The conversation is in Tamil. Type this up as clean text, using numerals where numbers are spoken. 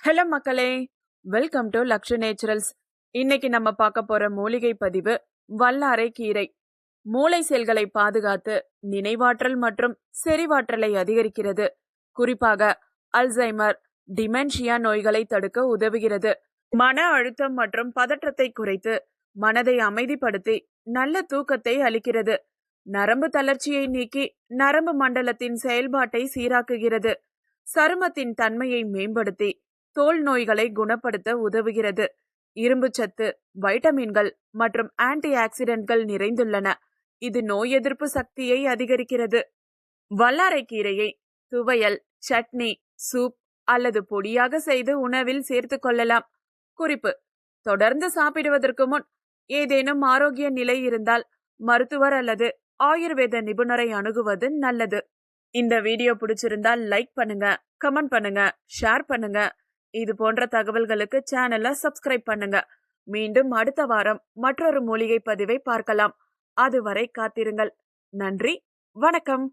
ஹலோ மக்களே, வெல்கம் டு லக்ஷு நேச்சுரல்ஸ். இன்னைக்கு நம்ம பார்க்க போற மூலிகை பதிவு வல்லாரை கீரை. மூளை செல்களை பாதுகாத்து நினைவாற்றல் மற்றும் செறிவாற்றலை அதிகரிக்கிறது. குறிப்பாக அல்சைமர், டிமென்ஷியா நோய்களை தடுக்க உதவுகிறது. மன அழுத்தம் மற்றும் பதற்றத்தை குறைத்து மனதை அமைதிப்படுத்தி நல்ல தூக்கத்தை அளிக்கிறது. நரம்பு தளர்ச்சியை நீக்கி நரம்பு மண்டலத்தின் செயல்பாட்டை சீராக்குகிறது. சருமத்தின் தன்மையை மேம்படுத்தி தோல் நோய்களை குணப்படுத்த உதவுகிறது. இரும்பு சத்து, வைட்டமின்கள் மற்றும் ஆன்டி ஆக்சிடென்ட்கள் நிறைந்துள்ளன. இது நோய் எதிர்ப்பு சக்தியை அதிகரிக்கிறது. வல்லாரை கீரையை துவையல், சட்னி, சூப் அல்லது பொடியாக செய்து உணவில் சேர்த்து கொள்ளலாம். குறிப்பு: தொடர்ந்து சாப்பிடுவதற்கு முன் ஏதேனும் ஆரோக்கிய நிலை இருந்தால் மருத்துவர் அல்லது ஆயுர்வேத நிபுணரை அணுகுவது நல்லது. இந்த வீடியோ பிடிச்சிருந்தால் லைக் பண்ணுங்க, கமெண்ட் பண்ணுங்க, ஷேர் பண்ணுங்க. இது போன்ற தகவல்களுக்கு சேனலை சப்ஸ்கிரைப் பண்ணுங்க. மீண்டும் அடுத்த வாரம் மற்றொரு மூலிகை பதிவை பார்க்கலாம். அதுவரை காத்திருங்கள். நன்றி, வணக்கம்.